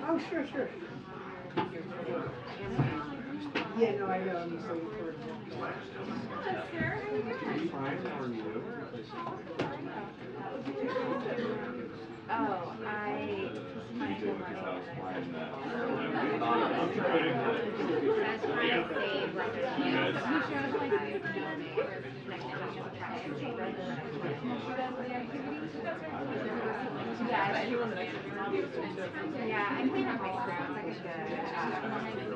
Oh, sure, sure. Yeah, no, I know. I'm just waiting for it. Fine, how are you? Oh, You did because I was flying that. I'm trying to save like a few yeah, I cleaned up my throat. It's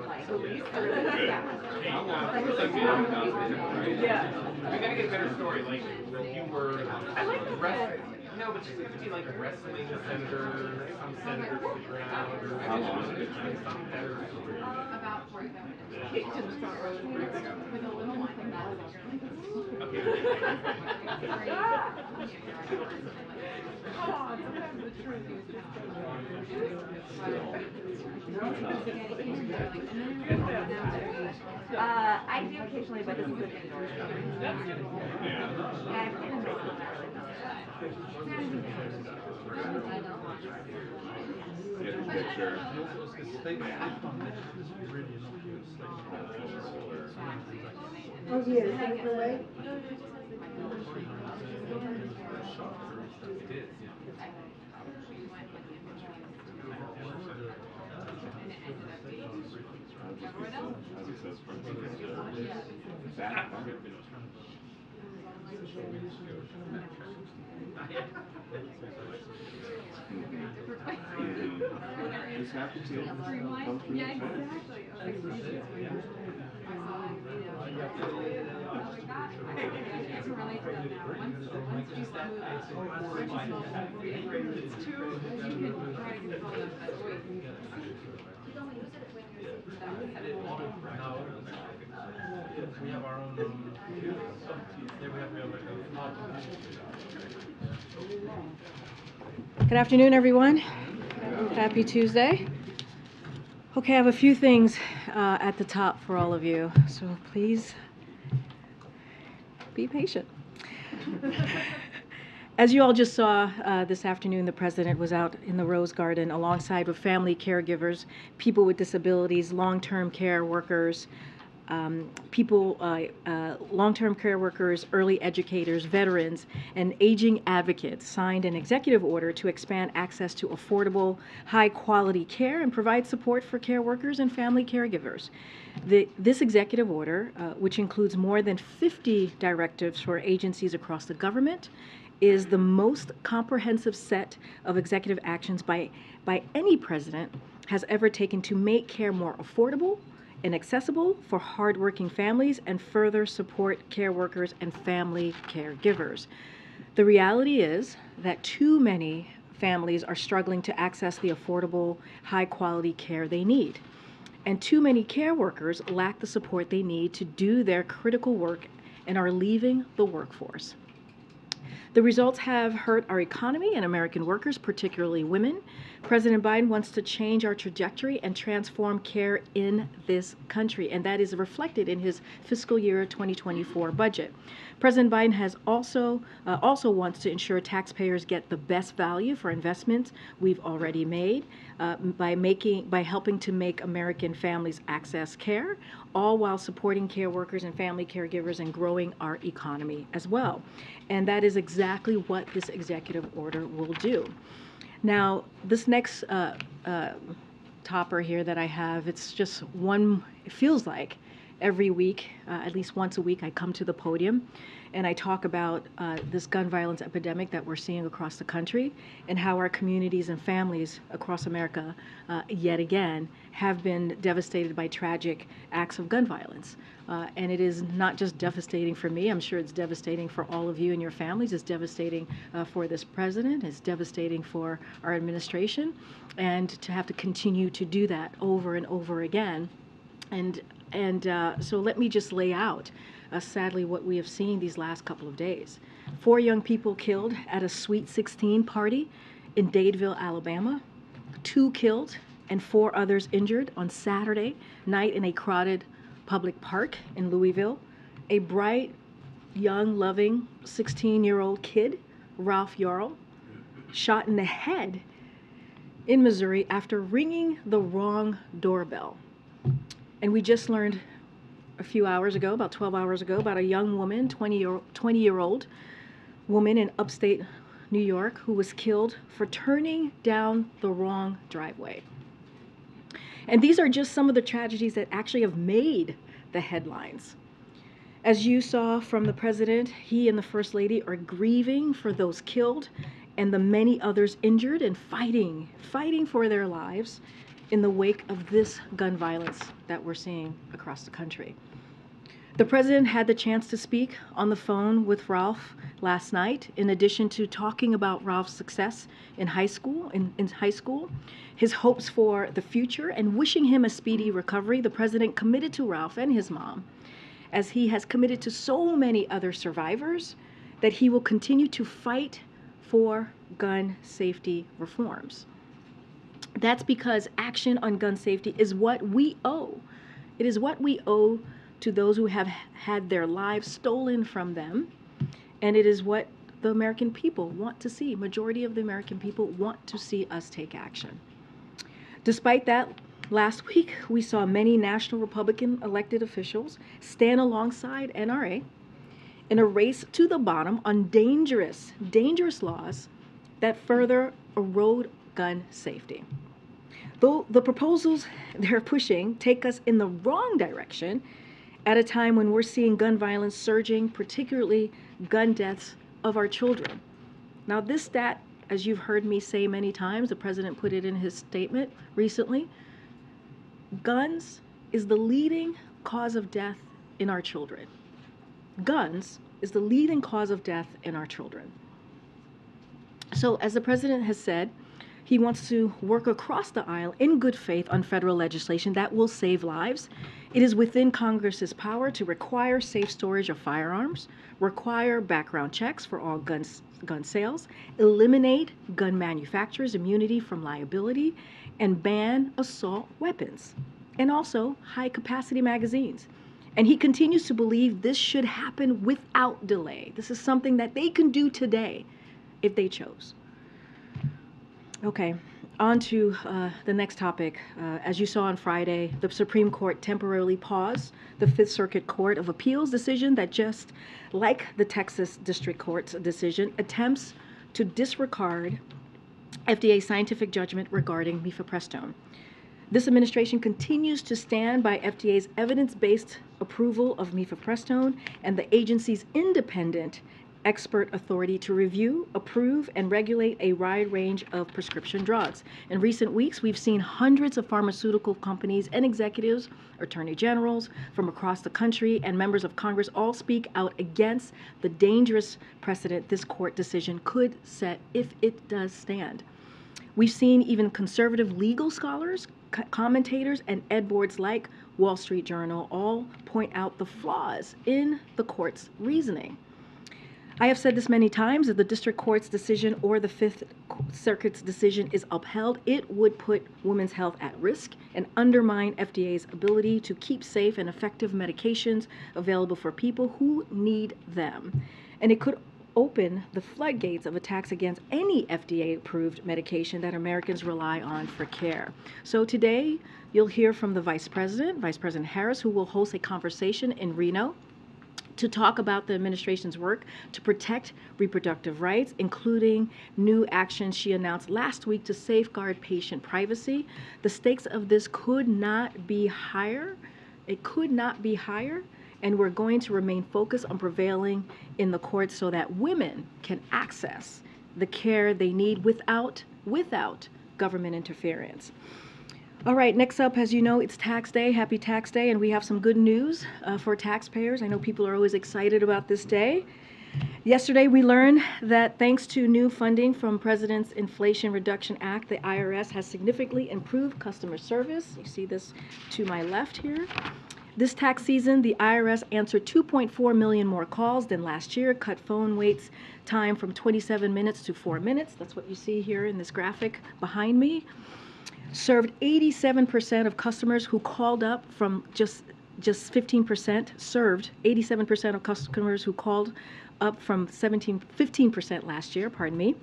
like a good, Yeah. We gotta get a better story. Like you were wrestling. No, but it could be like wrestling senator, some senator to the ground, or How long? some better story. about 45 minutes. Kicked in the front row with a little one. I do occasionally, but this is a big door. Get the picture. Oh, yeah, is that the way? Just happy to come through the We have our own. Good afternoon, everyone. Happy Tuesday. Okay, I have a few things at the top for all of you, so please be patient. As you all just saw this afternoon, the president was out in the Rose Garden alongside with family caregivers, people with disabilities, long-term care workers, long-term care workers, early educators, veterans, and aging advocates signed an executive order to expand access to affordable, high-quality care and provide support for care workers and family caregivers. This executive order, which includes more than 50 directives for agencies across the government, is the most comprehensive set of executive actions by any president has ever taken to make care more affordable and accessible for hardworking families and further support care workers and family caregivers. The reality is that too many families are struggling to access the affordable, high-quality care they need. And too many care workers lack the support they need to do their critical work and are leaving the workforce. The results have hurt our economy and American workers, particularly women. President Biden wants to change our trajectory and transform care in this country, and that is reflected in his fiscal year 2024 budget. President Biden has also wants to ensure taxpayers get the best value for investments we've already made by helping to make American families access care, all while supporting care workers and family caregivers and growing our economy as well. And that is exactly what this executive order will do. Now, this next topper here that I have, it's just one, it feels like every week, at least once a week, I come to the podium and I talk about this gun violence epidemic that we're seeing across the country and how our communities and families across America, yet again, have been devastated by tragic acts of gun violence. And it is not just devastating for me, I'm sure it's devastating for all of you and your families. It's devastating for this president. It's devastating for our administration. And to have to continue to do that over and over again. And so let me just lay out, sadly, what we have seen these last couple of days. 4 young people killed at a Sweet 16 party in Dadeville, Alabama. 2 killed and 4 others injured on Saturday night in a crowded public park in Louisville. A bright young, loving 16-year-old kid, Ralph Yarl, shot in the head in Missouri after ringing the wrong doorbell. And we just learned a few hours ago, about 12 hours ago, about a young woman, 20-year-old woman in upstate New York, who was killed for turning down the wrong driveway. And these are just some of the tragedies that actually have made the headlines. As you saw from the president, he and the First Lady are grieving for those killed and the many others injured and fighting for their lives in the wake of this gun violence that we're seeing across the country. The president had the chance to speak on the phone with Ralph last night, in addition to talking about Ralph's success in high school, his hopes for the future, and wishing him a speedy recovery. The president committed to Ralph and his mom, as he has committed to so many other survivors, that he will continue to fight for gun safety reforms. That's because action on gun safety is what we owe. It is what we owe to those who have had their lives stolen from them, and it is what the American people want to see. Majority of the American people want to see us take action. Despite that, last week we saw many national Republican elected officials stand alongside NRA in a race to the bottom on dangerous laws that further erode gun safety. Though the proposals they're pushing take us in the wrong direction at a time when we're seeing gun violence surging, particularly gun deaths of our children. Now, this stat, as you've heard me say many times, the president put it in his statement recently, guns is the leading cause of death in our children. Guns is the leading cause of death in our children. So, as the president has said, he wants to work across the aisle in good faith on federal legislation that will save lives. It is within Congress's power to require safe storage of firearms, require background checks for all gun sales, eliminate gun manufacturers' immunity from liability, and ban assault weapons, and also high-capacity magazines. And he continues to believe this should happen without delay. This is something that they can do today if they chose. Okay, on to the next topic. As you saw on Friday, the Supreme Court temporarily paused the Fifth Circuit Court of Appeals decision that, just like the Texas District Court's decision, attempts to disregard FDA's scientific judgment regarding mifepristone. This administration continues to stand by FDA's evidence-based approval of mifepristone and the agency's independent expert authority to review, approve, and regulate a wide range of prescription drugs. In recent weeks, we've seen hundreds of pharmaceutical companies and executives, attorney generals from across the country, and members of Congress all speak out against the dangerous precedent this court decision could set if it does stand. We've seen even conservative legal scholars, commentators, and ed boards like Wall Street Journal all point out the flaws in the court's reasoning. I have said this many times: if the district court's decision or the Fifth Circuit's decision is upheld, it would put women's health at risk and undermine FDA's ability to keep safe and effective medications available for people who need them. And it could open the floodgates of attacks against any FDA-approved medication that Americans rely on for care. So today, you'll hear from the Vice President Harris, who will host a conversation in Reno to talk about the administration's work to protect reproductive rights, including new actions she announced last week to safeguard patient privacy. The stakes of this could not be higher. It could not be higher, and we're going to remain focused on prevailing in the courts so that women can access the care they need without government interference. All right, next up, as you know, it's tax day. Happy tax day, and we have some good news for taxpayers. I know people are always excited about this day. Yesterday, we learned that thanks to new funding from President's Inflation Reduction Act, the IRS has significantly improved customer service. You see this to my left here. This tax season, the IRS answered 2.4 million more calls than last year, cut phone waits time from 27 minutes to 4 minutes. That's what you see here in this graphic behind me. Served 87% of customers who called up from just just 15% served 87% of customers who called, up from 15% last year, pardon me,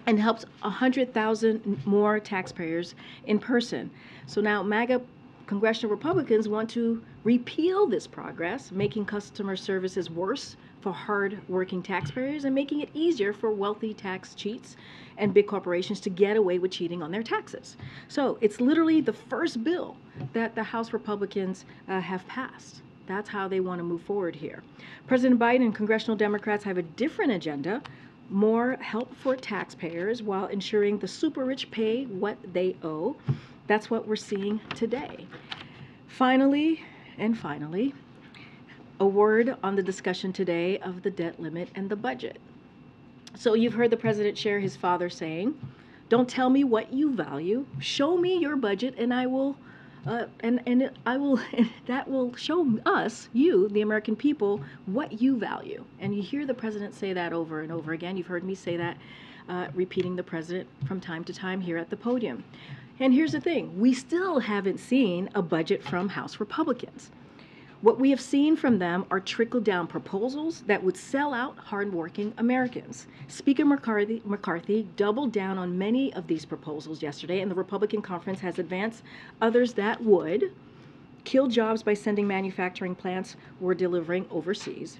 and helped 100,000 more taxpayers in person. So now MAGA congressional Republicans want to repeal this progress, making customer services worse for hard-working taxpayers and making it easier for wealthy tax cheats and big corporations to get away with cheating on their taxes. So it's literally the first bill that the House Republicans have passed. That's how they want to move forward here. President Biden and congressional Democrats have a different agenda: more help for taxpayers while ensuring the super rich pay what they owe. That's what we're seeing today. Finally, a word on the discussion today of the debt limit and the budget. So you've heard the president share his father saying, "Don't tell me what you value. Show me your budget, and I will, and that will show us, you, the American people, what you value." And you hear the president say that over and over again. You've heard me say that, repeating the president from time to time here at the podium. And here's the thing: we still haven't seen a budget from House Republicans. What we have seen from them are trickle-down proposals that would sell out hardworking Americans. Speaker McCarthy doubled down on many of these proposals yesterday, and the Republican conference has advanced others that would kill jobs by sending manufacturing plants we're delivering overseas,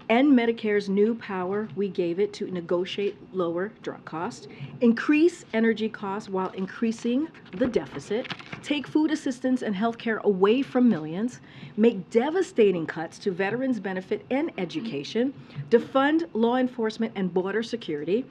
end Medicare's new power we gave it to negotiate lower drug costs, increase energy costs while increasing the deficit, take food assistance and health care away from millions, make devastating cuts to veterans' benefit and education, defund law enforcement and border security.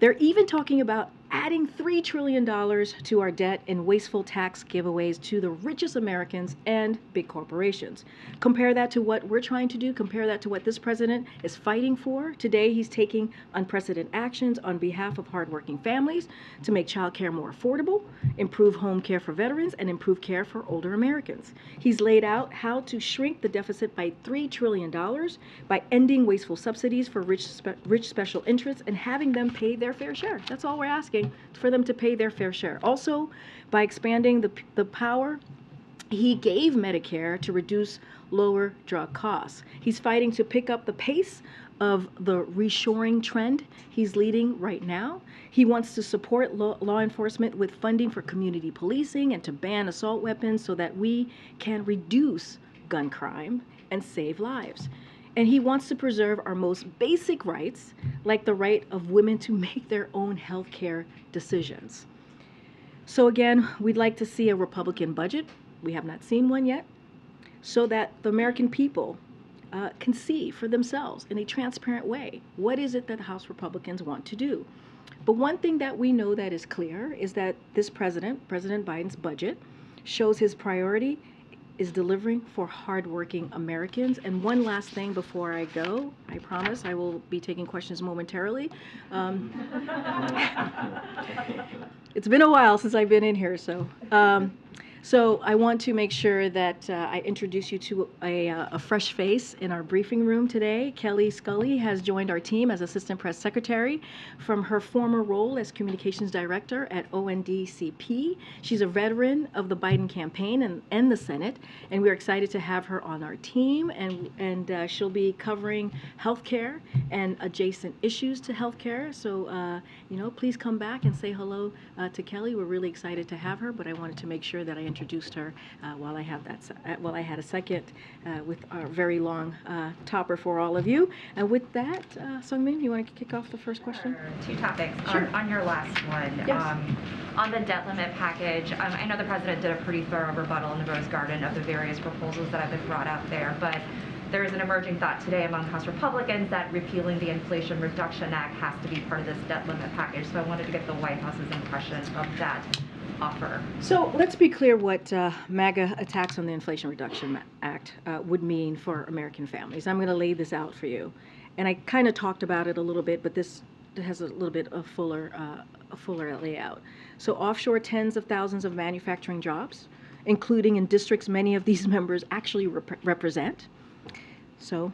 They're even talking about adding $3 trillion to our debt in wasteful tax giveaways to the richest Americans and big corporations. Compare that to what we're trying to do. Compare that to what this president is fighting for. Today, he's taking unprecedented actions on behalf of hardworking families to make child care more affordable, improve home care for veterans, and improve care for older Americans. He's laid out how to shrink the deficit by $3 trillion by ending wasteful subsidies for rich special interests and having them pay their fair share. That's all we're asking, for them to pay their fair share. Also, by expanding the power he gave Medicare to reduce lower drug costs. He's fighting to pick up the pace of the reshoring trend he's leading right now. He wants to support law enforcement with funding for community policing and to ban assault weapons so that we can reduce gun crime and save lives. And he wants to preserve our most basic rights, like the right of women to make their own health care decisions. So again, we'd like to see a Republican budget. We have not seen one yet, so that the American people can see for themselves in a transparent way what is it that House Republicans want to do. But one thing that we know that is clear is that this President Biden's budget, shows his priority is delivering for hardworking Americans. And one last thing before I go, I promise I will be taking questions momentarily. It's been a while since I've been in here, so I want to make sure that I introduce you to a fresh face in our briefing room today. Kelly Scully has joined our team as Assistant Press Secretary from her former role as Communications Director at ONDCP. She's a veteran of the Biden campaign and the Senate, and we're excited to have her on our team, and she'll be covering healthcare and adjacent issues to healthcare. So, please come back and say hello to Kelly. We're really excited to have her, but I wanted to make sure that I introduced her while I had a second with our very long topper for all of you. And with that, Sungmin, you want to kick off the first question? Two topics. Sure. On your last one, Yes. on the debt limit package, I know the president did a pretty thorough rebuttal in the Rose Garden of the various proposals that have been brought out there, but there is an emerging thought today among House Republicans that repealing the Inflation Reduction Act has to be part of this debt limit package. So I wanted to get the White House's impression of that offer. So let's be clear what MAGA attacks on the Inflation Reduction Act would mean for American families. I'm going to lay this out for you. And I kind of talked about it a little bit, but this has a little bit of a fuller layout. So offshore tens of thousands of manufacturing jobs, including in districts many of these members actually represent. So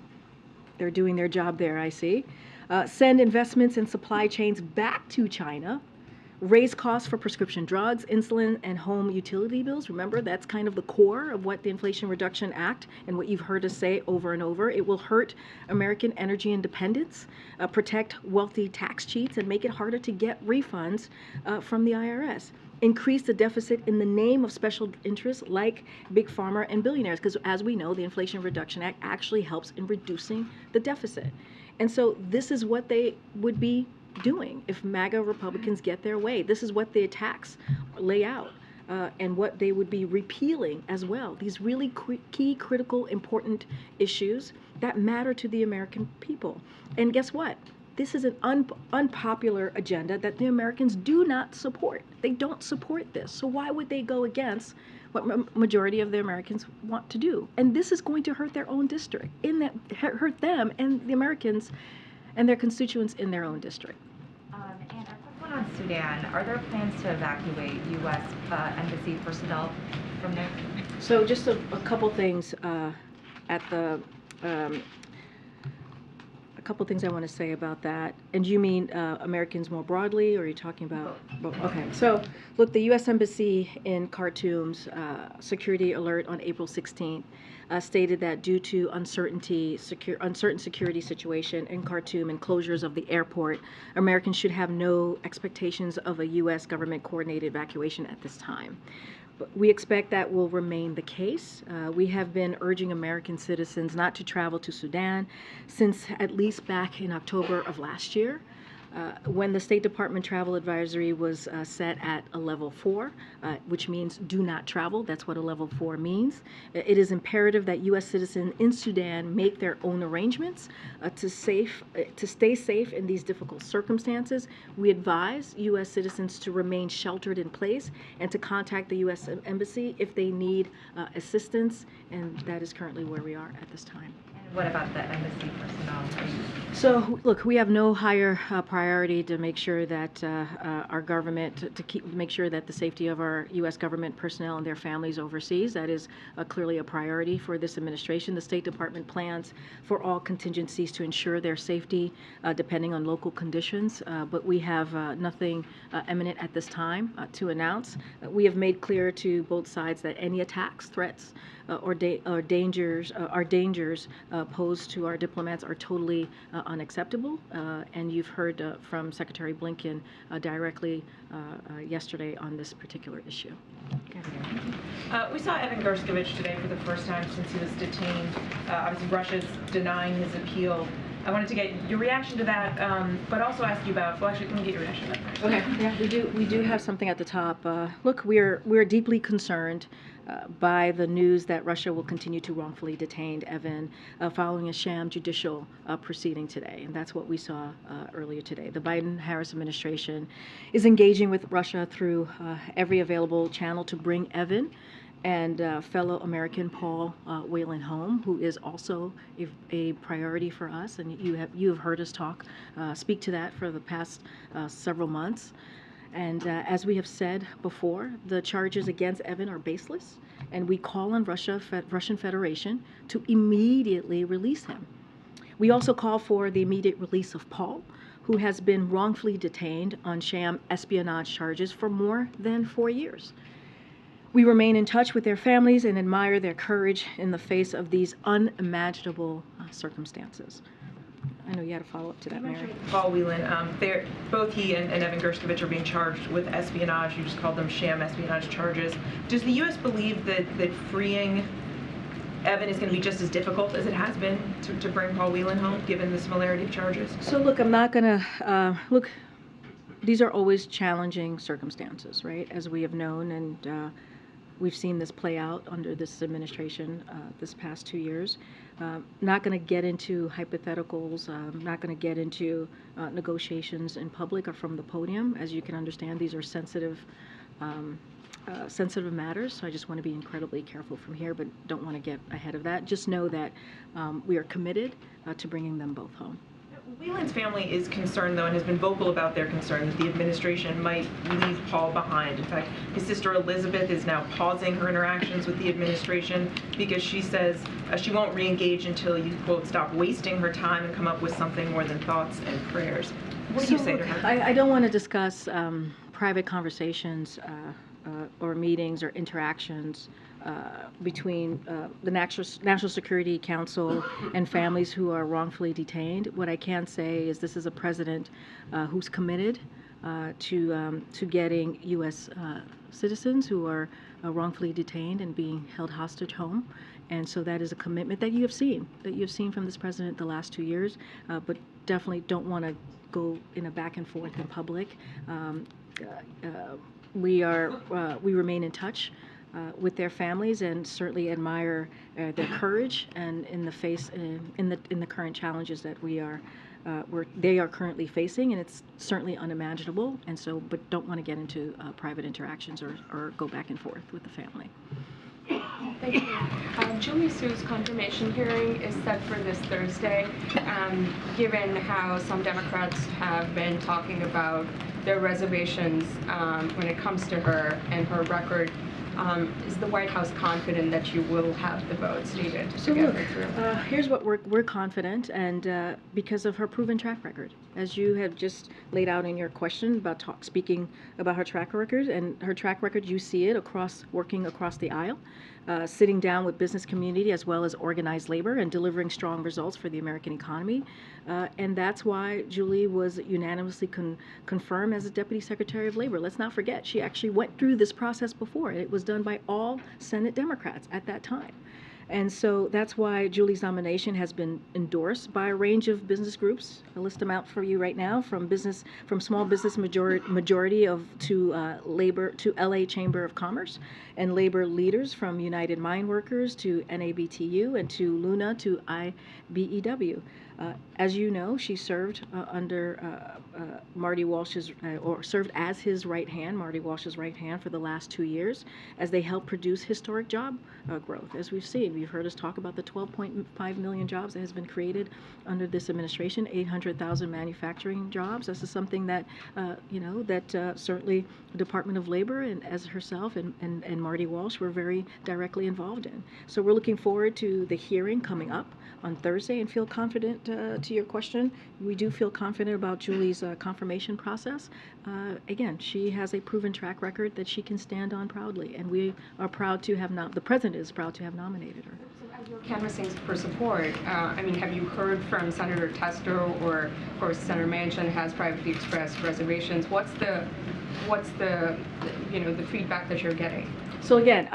they're doing their job there, I see. Send investments in supply chains back to China, raise costs for prescription drugs, insulin, and home utility bills. Remember, that's kind of the core of what the Inflation Reduction Act and what you've heard us say over and over. It will hurt American energy independence, protect wealthy tax cheats, and make it harder to get refunds from the IRS. Increase the deficit in the name of special interests like Big Pharma and billionaires, because as we know, the Inflation Reduction Act actually helps in reducing the deficit. And so this is what they would be doing if MAGA Republicans get their way. This is what the attacks lay out, and what they would be repealing as well. These really key, critical, important issues that matter to the American people. And guess what? This is an unpopular agenda that the Americans do not support. They don't support this. So why would they go against what majority of the Americans want to do? And this is going to hurt their own district, hurt them and the Americans and their constituents in their own district. And a quick one on Sudan. Are there plans to evacuate U.S. Embassy personnel from there? So just a couple things a couple things I want to say about that. And you mean Americans more broadly, or are you talking about both? Okay, so look, the U.S. Embassy in Khartoum's security alert on April 16th stated that due to uncertain security situation in Khartoum and closures of the airport, Americans should have no expectations of a U.S. government coordinated evacuation at this time. We expect that will remain the case. We have been urging American citizens not to travel to Sudan since at least back in October of last year, when the State Department travel advisory was set at a level 4, which means do not travel. That's what a level 4 means. It is imperative that U.S. citizens in Sudan make their own arrangements to stay safe in these difficult circumstances. We advise U.S. citizens to remain sheltered in place and to contact the U.S. Embassy if they need assistance, and that is currently where we are at this time. What about the embassy personnel? So, look, we have no higher priority to make sure that our government, make sure that the safety of our U.S. government personnel and their families overseas. That is clearly a priority for this administration. The State Department plans for all contingencies to ensure their safety, depending on local conditions. But we have nothing imminent at this time to announce. We have made clear to both sides that any attacks, threats, or dangers posed to our diplomats are totally unacceptable. And you've heard from Secretary Blinken directly yesterday on this particular issue. We saw Evan Gershkovich today for the first time since he was detained. Obviously, Russia's denying his appeal. I wanted to get your reaction to that, but also ask you about. Well, actually, let me get your reaction to that first. Okay. Yeah, we do have something at the top. Look, we're deeply concerned by the news that Russia will continue to wrongfully detain Evan following a sham judicial proceeding today, and that's what we saw earlier today. The Biden-Harris administration is engaging with Russia through every available channel to bring Evan and fellow American Paul Whelan home, who is also a priority for us, and you have heard us speak to that for the past several months. And as we have said before, the charges against Evan are baseless, and we call on Russian Federation to immediately release him. We also call for the immediate release of Paul, who has been wrongfully detained on sham espionage charges for more than 4 years. We remain in touch with their families and admire their courage in the face of these unimaginable circumstances. I know you had a follow-up to that, Mary. Paul Whelan, both he and Evan Gershkovich are being charged with espionage. You just called them sham espionage charges. Does the U.S. believe that freeing Evan is going to be just as difficult as it has been to bring Paul Whelan home, given the similarity of charges? So look, I'm not going to, look, these are always challenging circumstances, right, as we have known, and we've seen this play out under this administration this past 2 years. Not going to get into hypotheticals, not going to get into negotiations in public or from the podium. As you can understand, these are sensitive matters, so I just want to be incredibly careful from here, but don't want to get ahead of that. Just know that we are committed to bringing them both home. Whelan's family is concerned, though, and has been vocal about their concern that the administration might leave Paul behind. In fact, his sister Elizabeth is now pausing her interactions with the administration because she says she won't re-engage until you, quote, stop wasting her time and come up with something more than thoughts and prayers. What do you say to her? I don't want to discuss private conversations or meetings or interactions between the National Security Council and families who are wrongfully detained. What I can say is this is a president who's committed to getting U.S. Citizens who are wrongfully detained and being held hostage home. And so that is a commitment that you have seen from this president the last 2 years, but definitely don't want to go in a back and forth in public. We remain in touch with their families and certainly admire their courage and in the current challenges that they are currently facing, and it's certainly unimaginable. And so, but don't want to get into private interactions or go back and forth with the family. Thank you. Julie Sue's confirmation hearing is set for this Thursday. Given how some Democrats have been talking about their reservations when it comes to her and her record, is the White House confident that you will have the votes needed to get her through? Here's what we're confident, and because of her proven track record, as you have just laid out in your question about speaking about her track record, you see it working across the aisle, sitting down with business community as well as organized labor and delivering strong results for the American economy. And that's why Julie was unanimously confirmed as a Deputy Secretary of Labor. Let's not forget, she actually went through this process before, and it was done by all Senate Democrats at that time. And so that's why Julie's nomination has been endorsed by a range of business groups. I'll list them out for you right now, from small business majority to labor, to LA Chamber of Commerce, and labor leaders from United Mine Workers to NABTU and to Luna to IBEW. As you know, she served under Marty Walsh's, or served as his right hand, Marty Walsh's right hand, for the last 2 years as they helped produce historic job growth. As we've seen, you've heard us talk about the 12.5 million jobs that has been created under this administration, 800,000 manufacturing jobs. This is something that, certainly the Department of Labor and as herself and Marty Walsh were very directly involved in. So we're looking forward to the hearing coming up on Thursday and feel confident, to your question, we do feel confident about Julie's confirmation process. Again, she has a proven track record that she can stand on proudly, and we are proud to have the president is proud to have nominated her. So as you're canvassing for support, have you heard from Senator Tester, or of course Senator Manchin has privately expressed reservations? What's the feedback that you're getting? So again,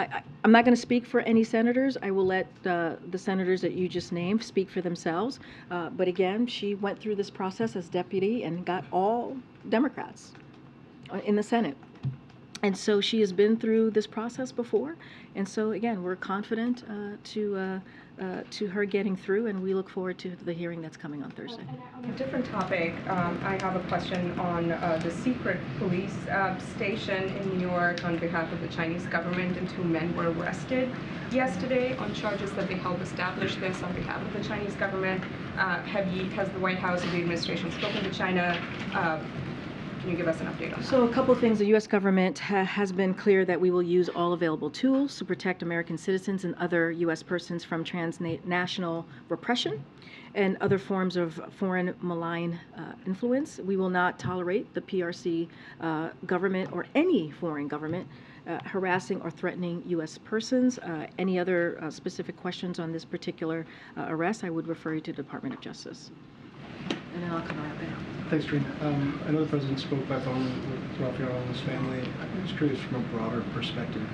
I'm not going to speak for any senators. I will let the senators that you just named speak for themselves. But again, she went through this process as deputy and got all Democrats in the Senate. And so she has been through this process before. And so again, we're confident to her getting through, and we look forward to the hearing that's coming on Thursday. On a different topic, I have a question on the secret police station in New York on behalf of the Chinese government, and 2 men were arrested yesterday on charges that they helped establish this on behalf of the Chinese government. Has the White House or the administration spoken to China? Can you give us an update on that? So a couple of things. The U.S. government has been clear that we will use all available tools to protect American citizens and other U.S. persons from transnational repression and other forms of foreign malign influence. We will not tolerate the PRC government or any foreign government harassing or threatening U.S. persons. Any other specific questions on this particular arrest, I would refer you to the Department of Justice. And then I'll come out there. Thanks, Karine. I know the President spoke by phone with Ralph Yarl and his family. I'm just curious from a broader perspective.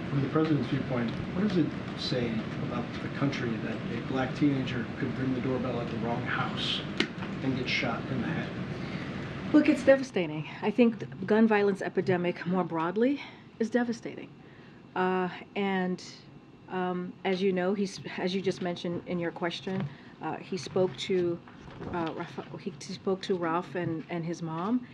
From the President's viewpoint, what does it say about the country that a black teenager could ring the doorbell at the wrong house and get shot in the head? Look, it's devastating. I think the gun violence epidemic more broadly is devastating. As you know, as you just mentioned in your question, he spoke to Ralph and his mom.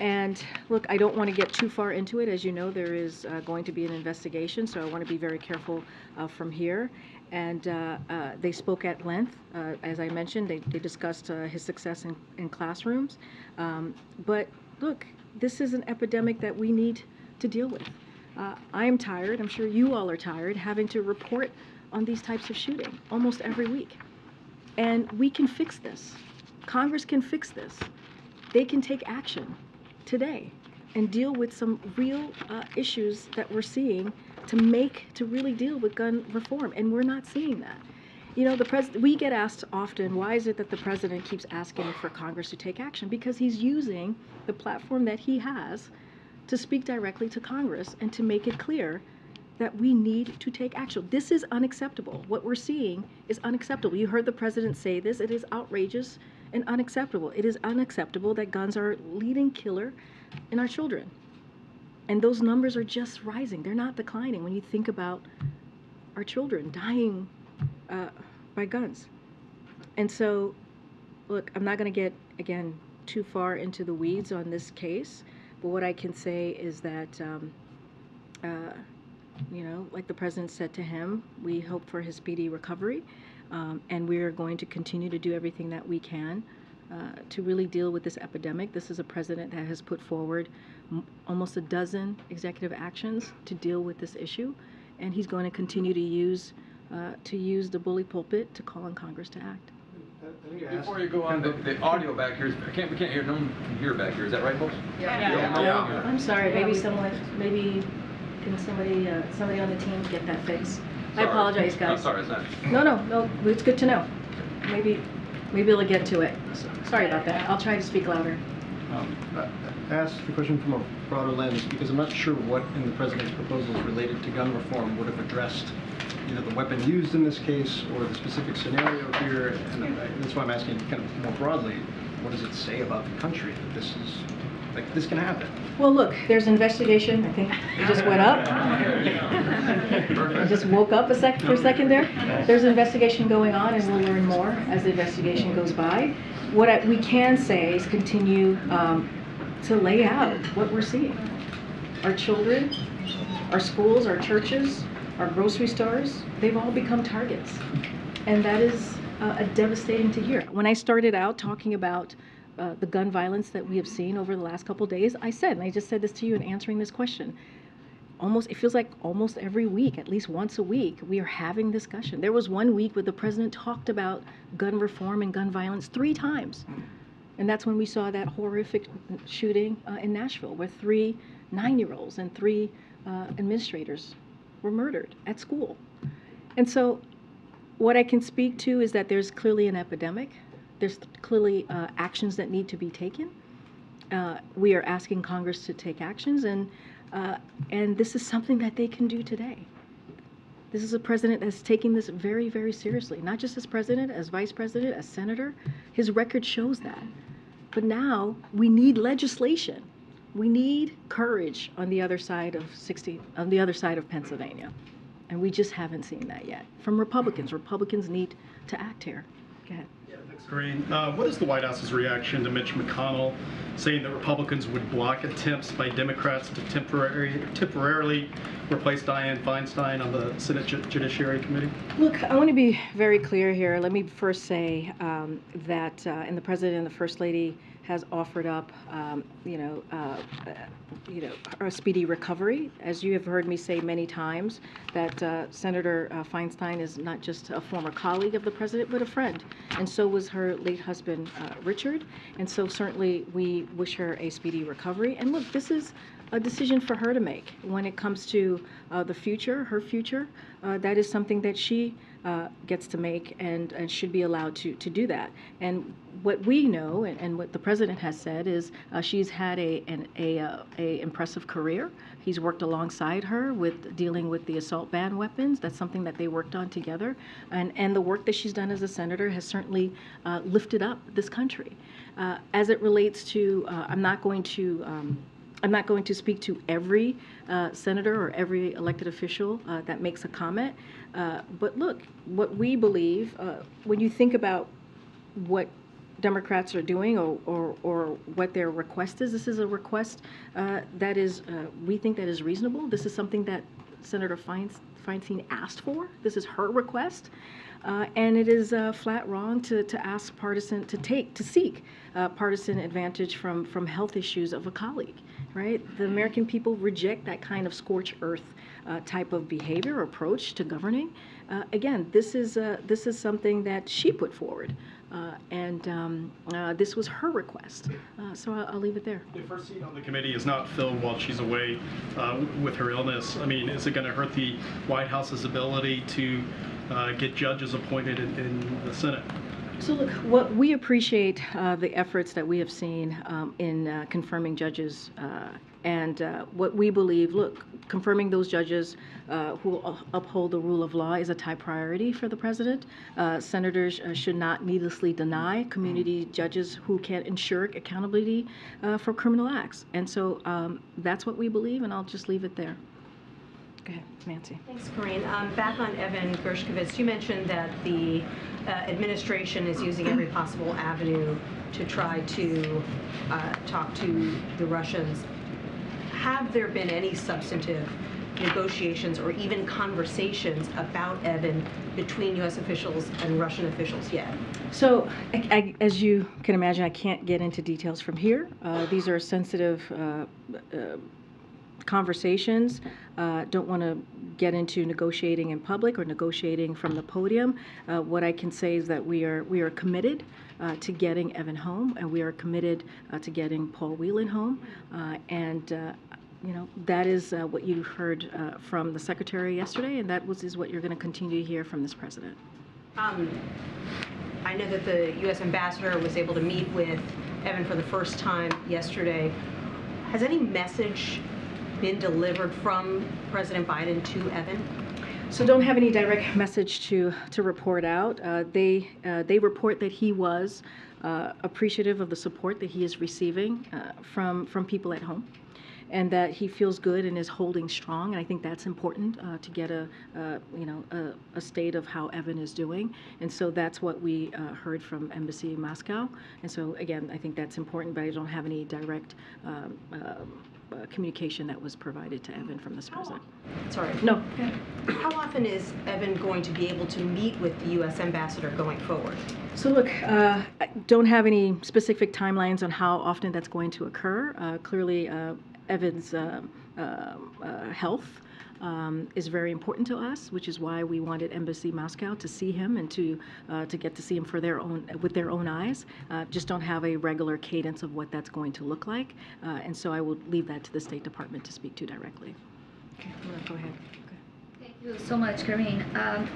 And look, I don't want to get too far into it. As you know, there is going to be an investigation, so I want to be very careful from here. And they spoke at length. As I mentioned, they discussed his success in classrooms. But look, this is an epidemic that we need to deal with. I am tired, I'm sure you all are tired, having to report on these types of shooting almost every week. And we can fix this. Congress can fix this. They can take action today. and deal with some real issues that we're seeing to really deal with gun reform, and we're not seeing that. You know, we get asked often, why is it that the president keeps asking for Congress to take action? Because he's using the platform that he has to speak directly to Congress and to make it clear that we need to take action. This is unacceptable. What we're seeing is unacceptable. You heard the president say this. It is outrageous and unacceptable. It is unacceptable that guns are leading killer in our children. And those numbers are just rising. They're not declining when you think about our children dying by guns. And so, look, I'm not going to get, again, too far into the weeds on this case, but what I can say is that, you know, like the president said to him, we hope for his speedy recovery, and we are going to continue to do everything that we can to really deal with this epidemic. This is a president that has put forward almost a dozen executive actions to deal with this issue, and he's going to continue to use the bully pulpit to call on Congress to act. Before you go on, the audio back here, we can't hear, no one can hear back here. Is that right, folks? Yeah. I'm sorry, maybe somebody can somebody on the team get that fixed? I apologize, guys. I'm sorry, it's not. No, it's good to know. Maybe it'll get to it. Sorry about that. I'll try to speak louder. I asked the question from a broader lens because I'm not sure what in the president's proposals related to gun reform would have addressed either the weapon used in this case or the specific scenario here, and that's why I'm asking kind of more broadly, what does it say about the country that this can happen? Well, look, there's investigation. I think it just went up. I just woke up for a second there. There's an investigation going on, and we'll learn more as the investigation goes by. What we can say is continue to lay out what we're seeing. Our children, our schools, our churches, our grocery stores, they've all become targets. And that is devastating to hear. When I started out talking about the gun violence that we have seen over the last couple of days, I said, and I just said this to you in answering this question, it feels like almost every week, at least once a week, we are having discussion. There was one week where the president talked about gun reform and gun violence 3 times. And that's when we saw that horrific shooting in Nashville, where 3 9-year-olds and 3 administrators were murdered at school. And so what I can speak to is that there's clearly an epidemic. There's clearly actions that need to be taken. We are asking Congress to take actions, and this is something that they can do today. This is a president that's taking this very, very seriously, not just as president, as vice president, as senator. His record shows that. But now we need legislation. We need courage on the other side of Pennsylvania. And we just haven't seen that yet. From Republicans. Republicans need to act here. Go ahead. Karine, what is the White House's reaction to Mitch McConnell saying that Republicans would block attempts by Democrats to temporarily replace Dianne Feinstein on the Senate Judiciary Committee? Look, I want to be very clear here. Let me first say that, and the President and the First Lady has offered up, a speedy recovery. As you have heard me say many times, that Senator Feinstein is not just a former colleague of the President, but a friend. And so was her late husband, Richard. And so certainly we wish her a speedy recovery. And look, this is a decision for her to make when it comes to the future, her future. That is something that she gets to make and should be allowed to do that. And what we know and what the president has said is she's had an impressive career. He's worked alongside her with dealing with the assault ban weapons. That's something that they worked on together. And the work that she's done as a senator has certainly lifted up this country. As it relates to, I'm not going to speak to every senator or every elected official that makes a comment. But look, what we believe, when you think about what Democrats are doing or what their request is, this is a request that is, we think that is reasonable. This is something that Senator Feinstein asked for. This is her request. And it is flat wrong to seek partisan advantage from health issues of a colleague, right? The American people reject that kind of scorched earth type of behavior or approach to governing. Again, this is something that she put forward. This was her request. So I'll leave it there. If her seat on the committee is not filled while she's away with her illness, I mean, is it going to hurt the White House's ability to get judges appointed in the Senate? So look, what we appreciate the efforts that we have seen in confirming judges, and what we believe, look, confirming those judges who uphold the rule of law is a top priority for the president. Senators should not needlessly deny community judges who can ensure accountability for criminal acts. And so that's what we believe, and I'll just leave it there. Go ahead, Nancy. Thanks, Karine. Back on Evan Gershkovich, you mentioned that the administration is using every possible avenue to try to talk to the Russians. Have there been any substantive negotiations or even conversations about Evan between U.S. officials and Russian officials yet? So, as you can imagine, I can't get into details from here. These are sensitive conversations. Don't want to get into negotiating in public or negotiating from the podium. What I can say is that we are committed to getting Evan home, and we are committed to getting Paul Whelan home. You know, that is what you heard from the Secretary yesterday, and that is what you're going to continue to hear from this President. I know that the U.S. Ambassador was able to meet with Evan for the first time yesterday. Has any message been delivered from President Biden to Evan? So don't have any direct message to report out. They report that he was appreciative of the support that he is receiving from people at home, and that he feels good and is holding strong. And I think that's important to get a state of how Evan is doing. And so that's what we heard from Embassy in Moscow. And so again, I think that's important, but I don't have any direct communication that was provided to Evan from this president. Sorry. No. How often is Evan going to be able to meet with the U.S. Ambassador going forward? So look, I don't have any specific timelines on how often that's going to occur. Clearly, Evan's health is very important to us, which is why we wanted Embassy Moscow to see him and to get to see him with their own eyes. Just don't have a regular cadence of what that's going to look like, and so I will leave that to the State Department to speak to directly. Okay, go ahead. Thank you so much, Karine.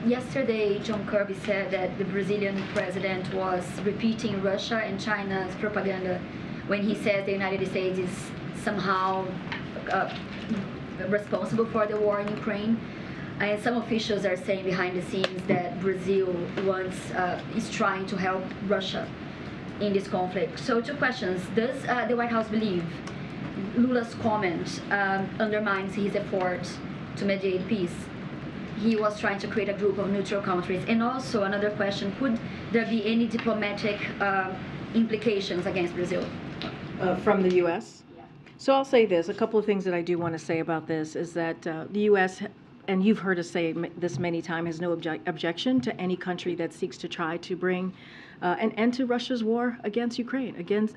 Yesterday, John Kirby said that the Brazilian president was repeating Russia and China's propaganda when he says the United States is somehow responsible for the war in Ukraine. And some officials are saying behind the scenes that Brazil is trying to help Russia in this conflict. So 2 questions. Does the White House believe Lula's comment undermines his effort to mediate peace? He was trying to create a group of neutral countries. And also another question, could there be any diplomatic implications against Brazil? From the U.S.? So I'll say this. A couple of things that I do want to say about this is that the U.S., and you've heard us say this many times, has no objection to any country that seeks to try to bring an end to Russia's war against Ukraine, against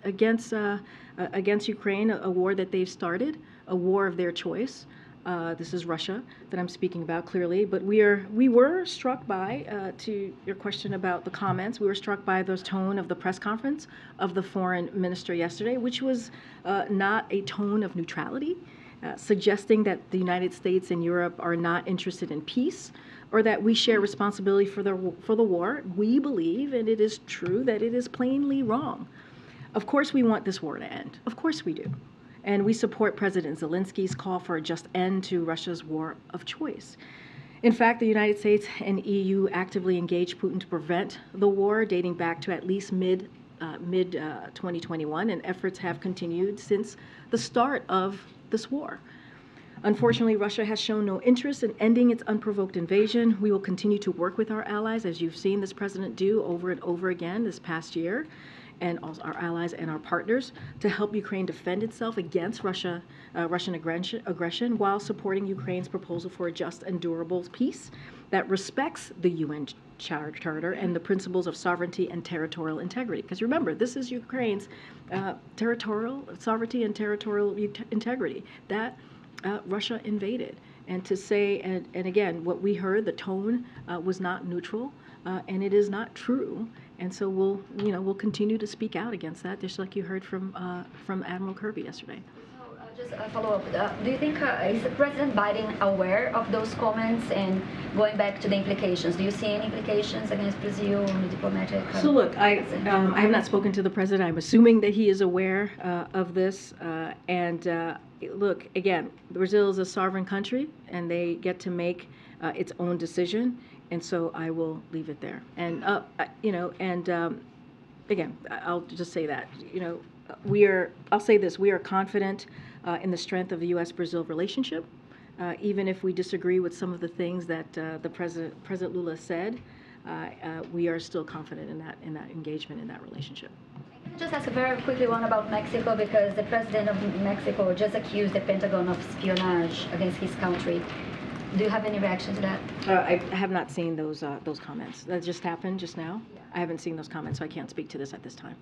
Ukraine, a war that they've started, a war of their choice. This is Russia that I'm speaking about clearly, but we were struck by, to your question about the comments, we were struck by the tone of the press conference of the foreign minister yesterday, which was not a tone of neutrality, suggesting that the United States and Europe are not interested in peace, or that we share responsibility for the war. We believe, and it is true, that it is plainly wrong. Of course we want this war to end. Of course we do. And we support President Zelensky's call for a just end to Russia's war of choice. In fact, the United States and EU actively engaged Putin to prevent the war, dating back to at least mid-2021, and efforts have continued since the start of this war. Unfortunately, Russia has shown no interest in ending its unprovoked invasion. We will continue to work with our allies, as you've seen this president do over and over again this past year, and also our allies and our partners, to help Ukraine defend itself against Russian aggression while supporting Ukraine's proposal for a just and durable peace that respects the UN Charter and the principles of sovereignty and territorial integrity. Because remember, this is Ukraine's territorial sovereignty and territorial integrity that Russia invaded. And to say, and again, what we heard, the tone was not neutral, and it is not true. And so we'll continue to speak out against that, just like you heard from Admiral Kirby yesterday. Just a follow-up. Do you think is President Biden aware of those comments, and going back to the implications? Do you see any implications against Brazil on the diplomatic? So look, I have not spoken to the president. I'm assuming that he is aware of this. Look, again, Brazil is a sovereign country, and they get to make its own decision. And so I will leave it there. And again, I'll just say that I'll say this: we are confident in the strength of the U.S.-Brazil relationship, even if we disagree with some of the things that the President Lula said. We are still confident in that engagement, in that relationship. Can I just ask a very quickly one about Mexico, because the president of Mexico just accused the Pentagon of espionage against his country. Do you have any reaction to that? I have not seen those comments. That just happened just now. I haven't seen those comments, so I can't speak to this at this time.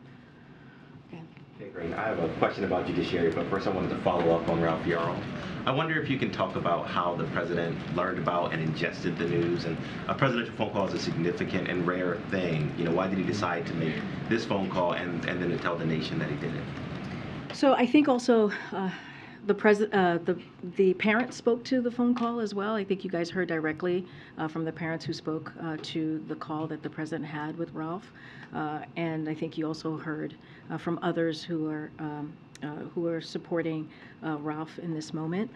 Okay, great. I have a question about judiciary, but first I wanted to follow up on Ralph Yarl. I wonder if you can talk about how the president learned about and ingested the news. And a presidential phone call is a significant and rare thing. Why did he decide to make this phone call and then to tell the nation that he did it? So I think also the parents spoke to the phone call as well. I think you guys heard directly from the parents who spoke to the call that the president had with Ralph, and I think you also heard from others who are supporting Ralph in this moment.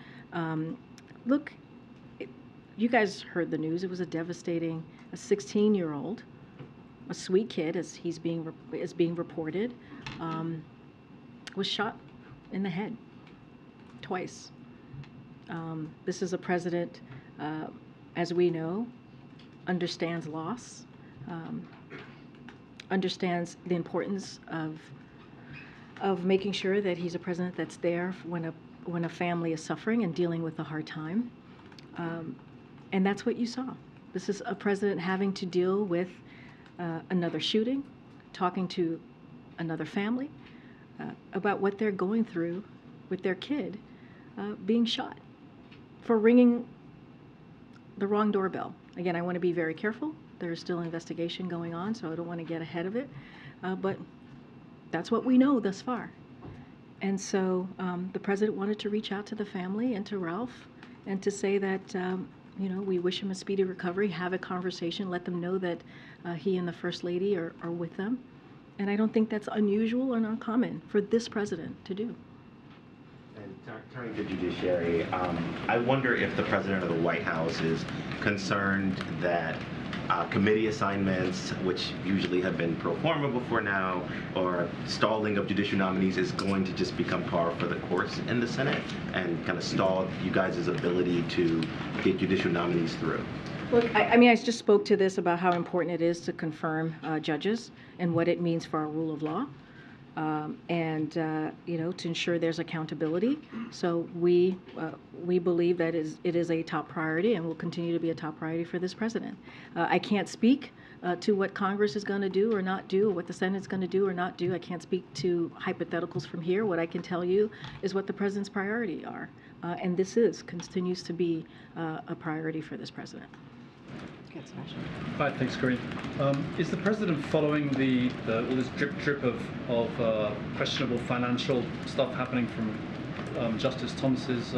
Look, you guys heard the news. It was a devastating. A 16-year-old, a sweet kid, as he's being reported, was shot in the head twice. This is a president, as we know, understands loss, understands the importance of making sure that he's a president that's there when a family is suffering and dealing with a hard time. And that's what you saw. This is a president having to deal with another shooting, talking to another family about what they're going through with their kid being shot for ringing the wrong doorbell. Again, I want to be very careful. There's still an investigation going on, so I don't want to get ahead of it. But that's what we know thus far. And so the president wanted to reach out to the family and to Ralph and to say that, we wish him a speedy recovery, have a conversation, let them know that he and the First Lady are with them. And I don't think that's unusual or uncommon for this president to do. And turning to judiciary, I wonder if the president of the White House is concerned that committee assignments, which usually have been pro forma before now, or stalling of judicial nominees is going to just become par for the course in the Senate and kind of stall you guys' ability to get judicial nominees through. Look, I just spoke to this about how important it is to confirm judges and what it means for our rule of law, and to ensure there's accountability. So we believe that it is a top priority and will continue to be a top priority for this president. I can't speak to what Congress is going to do or not do, or what the Senate is going to do or not do. I can't speak to hypotheticals from here. What I can tell you is what the president's priorities are, and this continues to be a priority for this president. Hi, thanks, Karine. Is the president following all this drip of questionable financial stuff happening from Justice Thomas's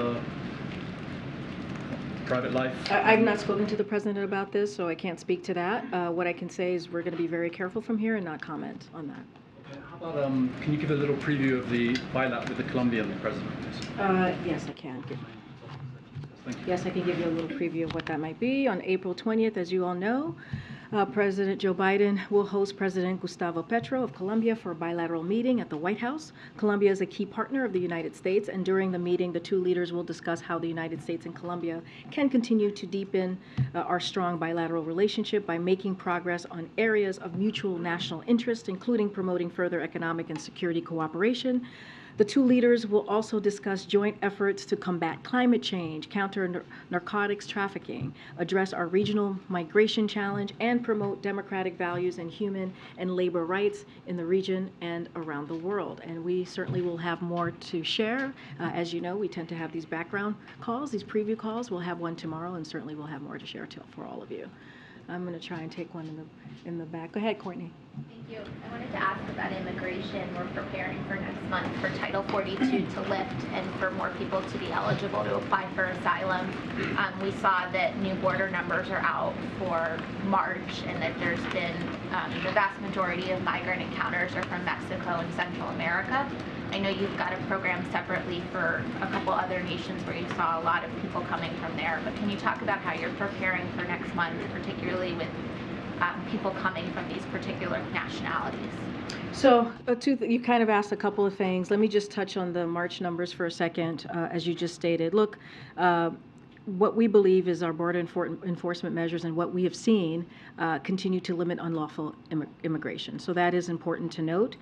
private life? I've not spoken to the president about this, so I can't speak to that. What I can say is we're going to be very careful from here and not comment on that. Okay, how about, can you give a little preview of the bilateral with the Colombian president, please? Yes, I can. Yes, I can give you a little preview of what that might be. On April 20th, as you all know, President Joe Biden will host President Gustavo Petro of Colombia for a bilateral meeting at the White House. Colombia is a key partner of the United States, and during the meeting, the two leaders will discuss how the United States and Colombia can continue to deepen our strong bilateral relationship by making progress on areas of mutual national interest, including promoting further economic and security cooperation. The two leaders will also discuss joint efforts to combat climate change, counter narcotics trafficking, address our regional migration challenge, and promote democratic values and human and labor rights in the region and around the world. And we certainly will have more to share. As you know, we tend to have these background calls, these preview calls. We'll have one tomorrow, and certainly we'll have more to share for all of you. I'm going to try and take one in the back. Go ahead, Courtney. Thank you. I wanted to ask about immigration. We're preparing for next month for Title 42 to lift and for more people to be eligible to apply for asylum. We saw that new border numbers are out for March and that there's been the vast majority of migrant encounters are from Mexico and Central America. I know you've got a program separately for a couple other nations where you saw a lot of people coming from there, but can you talk about how you're preparing for next month, particularly with people coming from these particular nationalities? So you kind of asked a couple of things. Let me just touch on the March numbers for a second, as you just stated. Look, what we believe is our border enforcement measures and what we have seen continue to limit unlawful immigration. So that is important to note.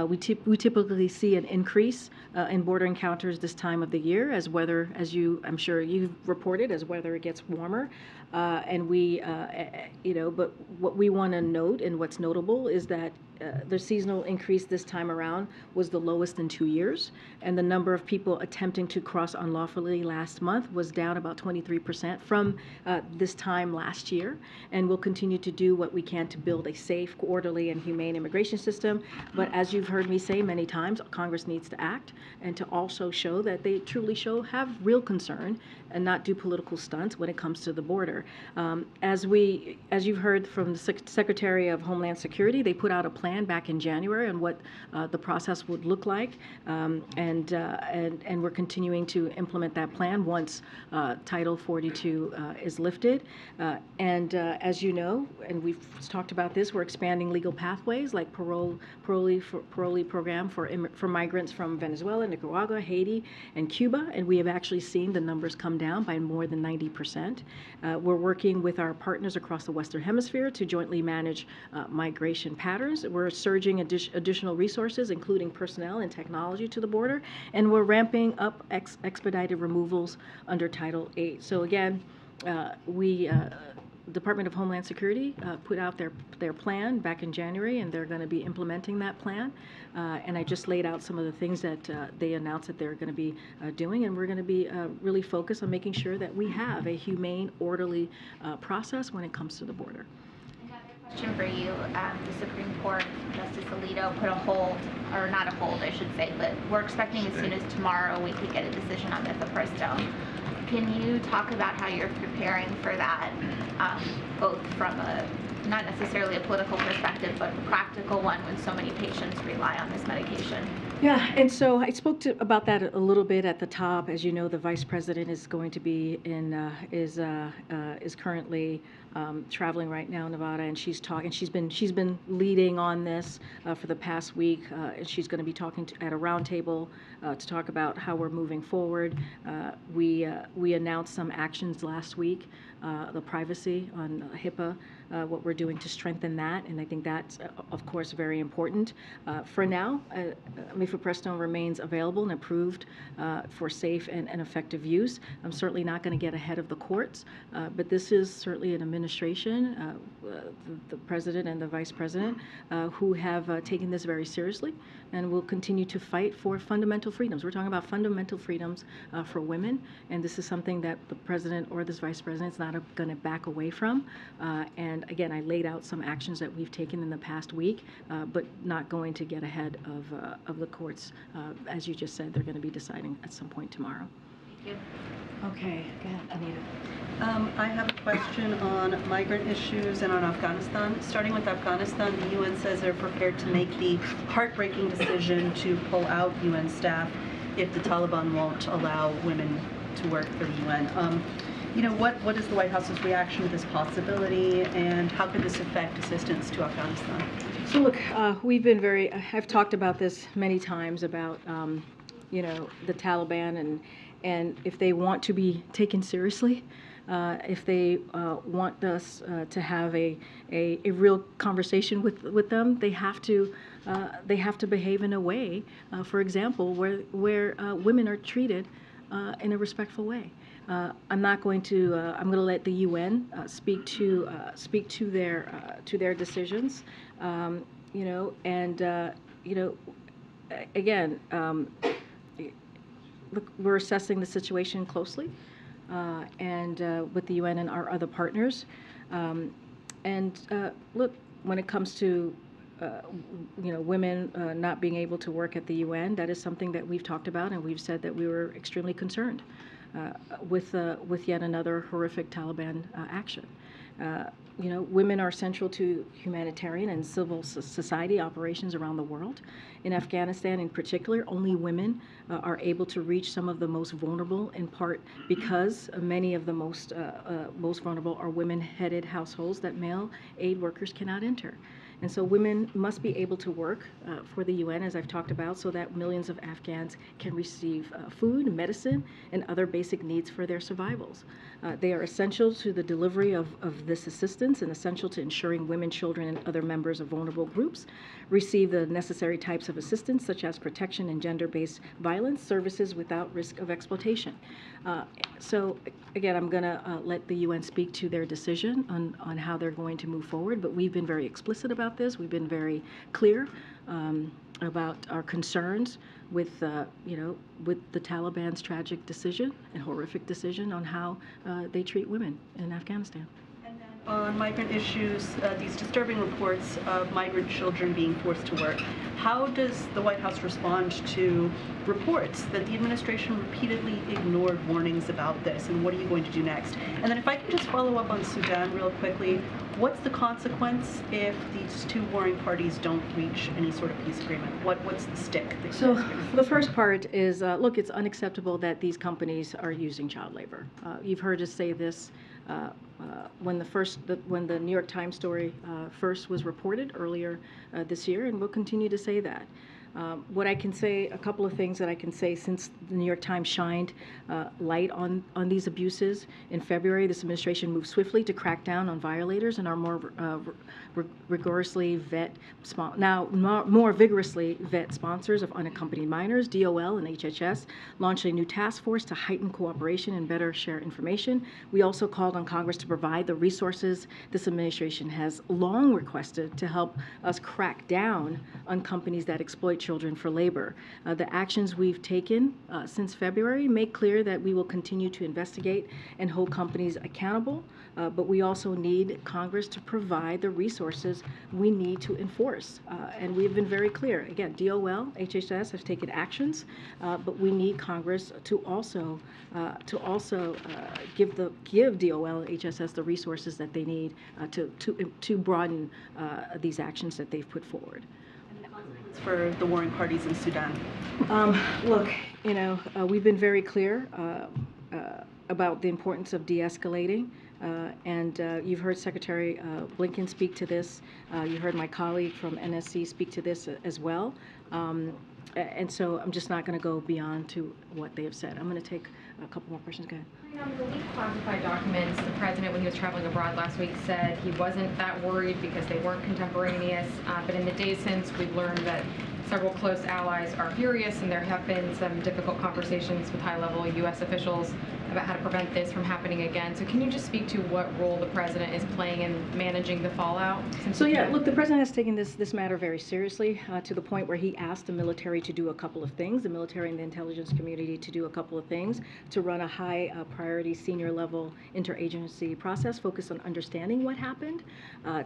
We typically see an increase in border encounters this time of the year as weather, I'm sure you've reported, as weather gets warmer. And we, but what we want to note and what's notable is that the seasonal increase this time around was the lowest in 2 years, and the number of people attempting to cross unlawfully last month was down about 23% from this time last year. And we'll continue to do what we can to build a safe, orderly, and humane immigration system. But as you've heard me say many times, Congress needs to act and to also show that they truly have real concern and not do political stunts when it comes to the border. As you've heard from the Secretary of Homeland Security, they put out a plan back in January on what the process would look like, and we're continuing to implement that plan once Title 42 is lifted. As you know, and we've talked about this, we're expanding legal pathways like parolee program for migrants from Venezuela, Nicaragua, Haiti, and Cuba, and we have actually seen the numbers come down by more than 90%. We're working with our partners across the Western Hemisphere to jointly manage migration patterns. We're surging additional resources, including personnel and technology, to the border, and we're ramping up expedited removals under Title 8. So again, Department of Homeland Security put out their plan back in January, and they're going to be implementing that plan. And I just laid out some of the things that they announced that they're going to be doing, and we're going to be really focused on making sure that we have a humane, orderly process when it comes to the border. Question for you. The Supreme Court, Justice Alito put a hold, or not a hold, I should say, but we're expecting as soon as tomorrow we could get a decision on mifepristone. Can you talk about how you're preparing for that, both from not necessarily a political perspective, but a practical one when so many patients rely on this medication? Yeah, and so I spoke about that a little bit at the top. As you know, the Vice President is going to be is currently traveling right now in Nevada, and she's been leading on this for the past week, and she's going to be talking at a roundtable to talk about how we're moving forward. We announced some actions last week, the privacy on HIPAA, what we're doing to strengthen that, and I think that's of course very important. For now, mifepristone remains available and approved for safe and effective use. I'm certainly not going to get ahead of the courts, but this is certainly an administration, the President and the Vice President, who have taken this very seriously and will continue to fight for fundamental freedoms. We're talking about fundamental freedoms for women, and this is something that the President or this Vice President is not going to back away from. And again, I laid out some actions that we've taken in the past week, but not going to get ahead of the courts. As you just said, they're going to be deciding at some point tomorrow. Thank you. Okay, go ahead, Anita. I have a question on migrant issues and on Afghanistan. Starting with Afghanistan, the UN says they're prepared to make the heartbreaking decision to pull out UN staff if the Taliban won't allow women to work for the UN. What is the White House's reaction to this possibility, and how could this affect assistance to Afghanistan? So look, I've talked about this many times about, the Taliban and if they want to be taken seriously, if they want us to have a real conversation with them, they have to behave in a way, for example, where women are treated in a respectful way. I'm going to let the UN speak to their decisions, again, look, we're assessing the situation closely, and with the UN and our other partners. Look, when it comes to women not being able to work at the UN, that is something that we've talked about, and we've said that we were extremely concerned with yet another horrific Taliban action. Women are central to humanitarian and civil society operations around the world. In Afghanistan in particular, only women are able to reach some of the most vulnerable, in part because many of the most vulnerable are women-headed households that male aid workers cannot enter. And so women must be able to work for the UN, as I've talked about, so that millions of Afghans can receive food, medicine, and other basic needs for their survivals. They are essential to the delivery of this assistance and essential to ensuring women, children, and other members of vulnerable groups receive the necessary types of assistance, such as protection and gender-based violence services without risk of exploitation. So again, I'm going to let the UN speak to their decision on how they're going to move forward, but we've been very explicit about this. We've been very clear about our concerns with the Taliban's tragic decision and horrific decision on how they treat women in Afghanistan. On migrant issues, these disturbing reports of migrant children being forced to work, how does the White House respond to reports that the administration repeatedly ignored warnings about this, and what are you going to do next? And then if I can just follow up on Sudan real quickly, what's the consequence if these two warring parties don't reach any sort of peace agreement? What's the stick? So the first part is, look, it's unacceptable that these companies are using child labor. You've heard us say this when the New York Times story first was reported earlier this year, and we'll continue to say that. What I can say, a couple of things that I can say since the New York Times shined light on these abuses in February, this administration moved swiftly to crack down on violators and are more vigorously vet sponsors of unaccompanied minors. DOL and HHS launched a new task force to heighten cooperation and better share information. We also called on Congress to provide the resources this administration has long requested to help us crack down on companies that exploit children for labor. The actions we've taken since February make clear that we will continue to investigate and hold companies accountable, but we also need Congress to provide the resources we need to enforce. And we've been very clear. Again, DOL, HHS have taken actions, but we need Congress to also give DOL and HSS the resources that they need to broaden these actions that they've put forward. For the warring parties in Sudan? Look, we've been very clear about the importance of de-escalating, and you've heard Secretary Blinken speak to this. You heard my colleague from NSC speak to this as well. And so I'm just not going to go beyond to what they have said. I'm going to take a couple more questions. Go ahead. The leaked classified documents, the president, when he was traveling abroad last week, said he wasn't that worried because they weren't contemporaneous. But in the days since, we've learned that several close allies are furious, and there have been some difficult conversations with high-level U.S. officials about how to prevent this from happening again. So can you just speak to what role the president is playing in managing the fallout? So yeah, look, the president has taken this matter very seriously to the point where he asked the military to do a couple of things, the military and the intelligence community to do a couple of things, to run a high priority senior level interagency process focused on understanding what happened,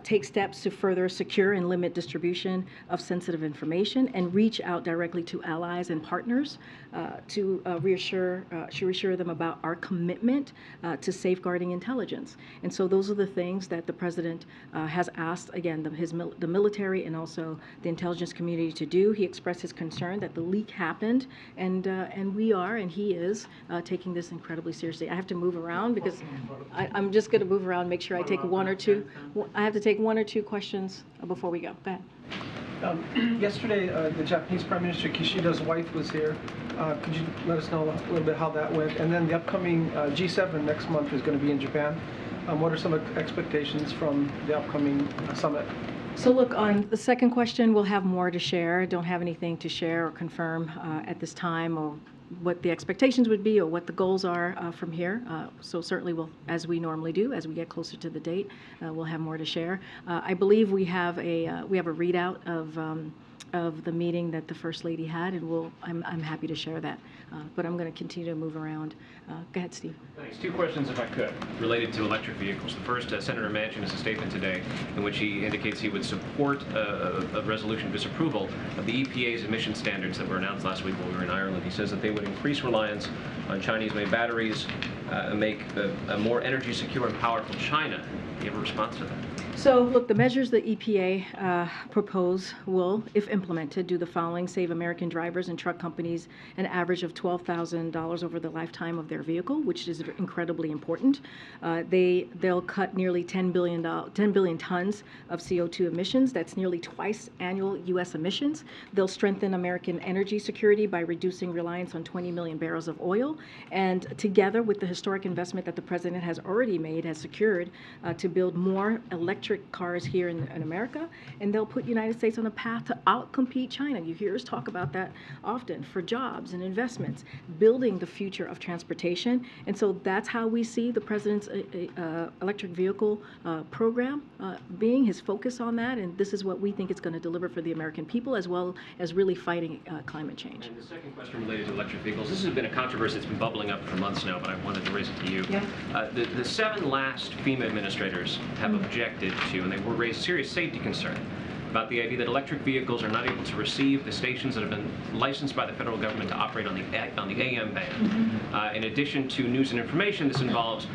take steps to further secure and limit distribution of sensitive information, and reach out directly to allies and partners to reassure them about our commitment to safeguarding intelligence. And so those are the things that the president has asked, again, the military and also the intelligence community to do. He expressed his concern that the leak happened, and we are, and he is, taking this incredibly seriously. I have to move around because I'm just going to move around, make sure I take one or two. I have to take one or two questions before we go. Go ahead. Yesterday, the Japanese Prime Minister Kishida's wife was here. Could you let us know a little bit how that went? And then the upcoming G7 next month is going to be in Japan. What are some expectations from the upcoming summit? So look, on the second question, we'll have more to share. Don't have anything to share or confirm at this time, or what the expectations would be or what the goals are from here. So certainly we'll, as we normally do, as we get closer to the date, we'll have more to share. I believe we have a readout of of the meeting that the First Lady had, and I'm happy to share that. But I'm going to continue to move around. Go ahead, Steve. Thanks. Two questions, if I could, related to electric vehicles. The first, Senator Manchin has a statement today in which he indicates he would support a resolution of disapproval of the EPA's emission standards that were announced last week when we were in Ireland. He says that they would increase reliance on Chinese-made batteries, make a more energy secure and powerful China. Do you have a response to that? So, look, the measures the EPA propose will, if implemented, do the following: save American drivers and truck companies an average of $12,000 over the lifetime of their vehicle, which is incredibly important. They'll cut nearly 10 billion tons of CO2 emissions. That's nearly twice annual U.S. emissions. They'll strengthen American energy security by reducing reliance on 20 million barrels of oil. And together with the historic investment that the president has already made, has secured to build more electric cars here in America, and they'll put United States on a path to outcompete China. You hear us talk about that often, for jobs and investments, building the future of transportation. And so that's how we see the president's electric vehicle program being, his focus on that, and this is what we think it's going to deliver for the American people, as well as really fighting climate change. And the second question related to electric vehicles. This has been a controversy that's been bubbling up for months now, but I wanted to raise it to you. Yeah. The 7 last FEMA administrators have objected to, and they were raised serious safety concern about the idea that electric vehicles are not able to receive the stations that have been licensed by the federal government to operate on the AM band. In addition to news and information, this involves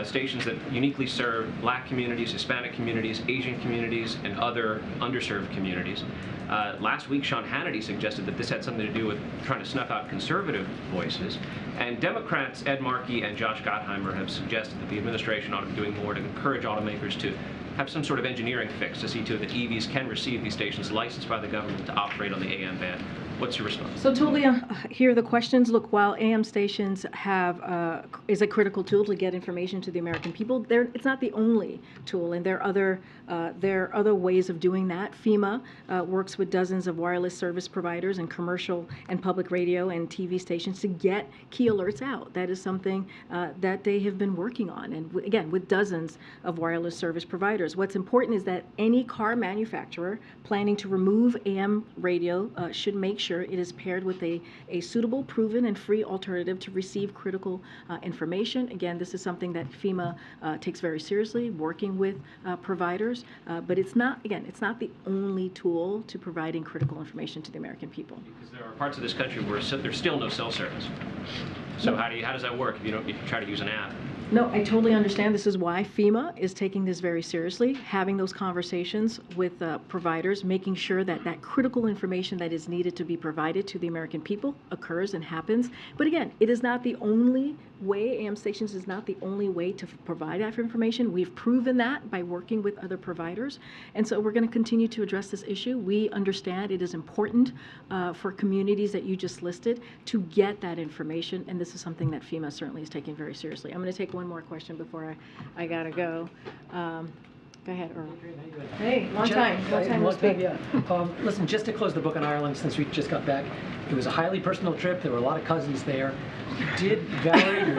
stations that uniquely serve Black communities, Hispanic communities, Asian communities, and other underserved communities. Last week, Sean Hannity suggested that this had something to do with trying to snuff out conservative voices. And Democrats Ed Markey and Josh Gottheimer have suggested that the administration ought to be doing more to encourage automakers to have some sort of engineering fix to see to it that EVs can receive these stations licensed by the government to operate on the AM band. What's your response? So totally hear the questions. Look, while AM stations is a critical tool to get information to the American people, it's not the only tool, and there are other ways of doing that. FEMA works with dozens of wireless service providers and commercial and public radio and TV stations to get key alerts out. That is something that they have been working on, and again, with dozens of wireless service providers. What's important is that any car manufacturer planning to remove AM radio should make sure it is paired with a suitable, proven, and free alternative to receive critical information. Again, this is something that FEMA takes very seriously, working with providers, but it's not the only tool to providing critical information to the American people. Because there are parts of this country where there's still no cell service. So how does that work if you try to use an app? No, I totally understand. This is why FEMA is taking this very seriously, having those conversations with providers, making sure that that critical information that is needed to be provided to the American people occurs and happens. But again, it is not the only way. AM stations is not the only way to provide that information. We've proven that by working with other providers. And so we're going to continue to address this issue. We understand it is important for communities that you just listed to get that information. And this is something that FEMA certainly is taking very seriously. I'm going to take one more question before I got to go. Go ahead, Earl. Hey, long time no speak. Yeah. Listen, just to close the book on Ireland, since we just got back, it was a highly personal trip. There were a lot of cousins there. Did Valerie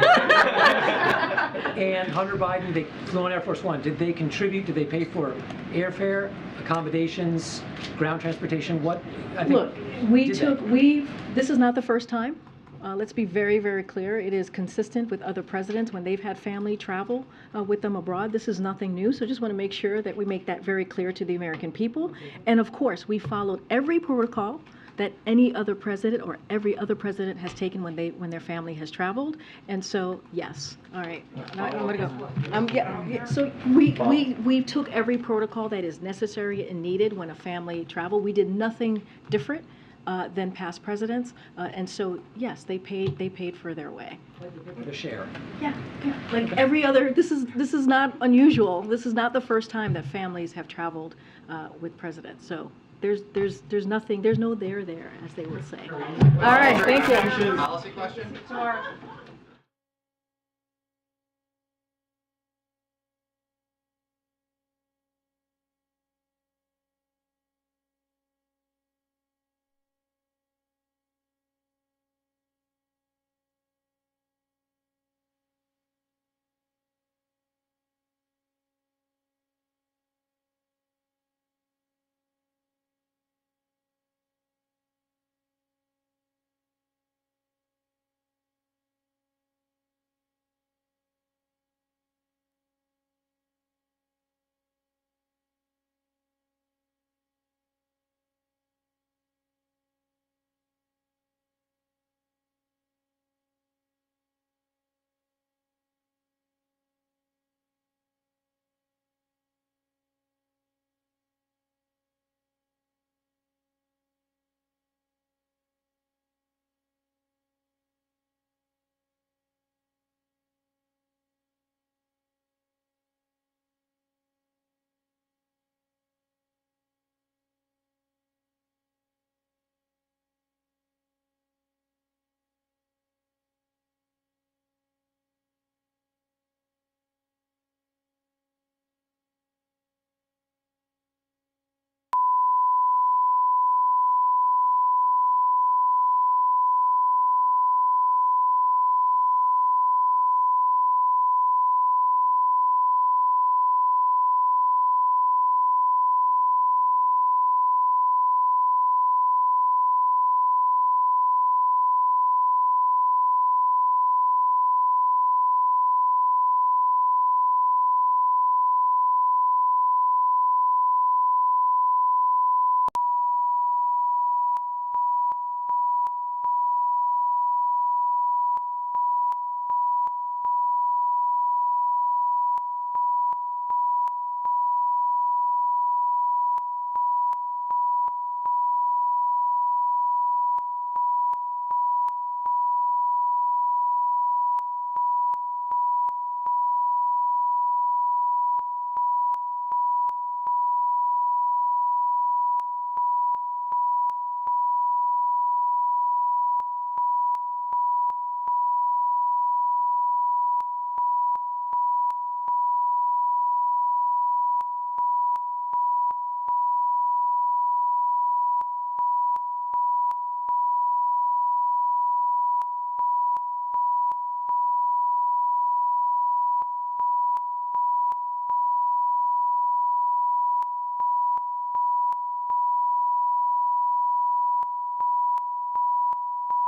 and Hunter Biden, they flew on Air Force One, did they contribute? Did they pay for airfare, accommodations, ground transportation? What? Look, this is not the first time. Let's be very, very clear. It is consistent with other presidents when they've had family travel with them abroad. This is nothing new. So just want to make sure that we make that very clear to the American people. And of course, we followed every protocol that any other president or every other president has taken when their family has traveled. And so, yes. All right. I'm going to go. So we took every protocol that is necessary and needed when a family traveled. We did nothing different than past presidents, and so yes, they paid for their way. The share. Yeah. Like every other. This is not unusual. This is not the first time that families have traveled with presidents. So there's nothing. There's no there, as they would say. All right. Thank you. Policy question. Tomorrow.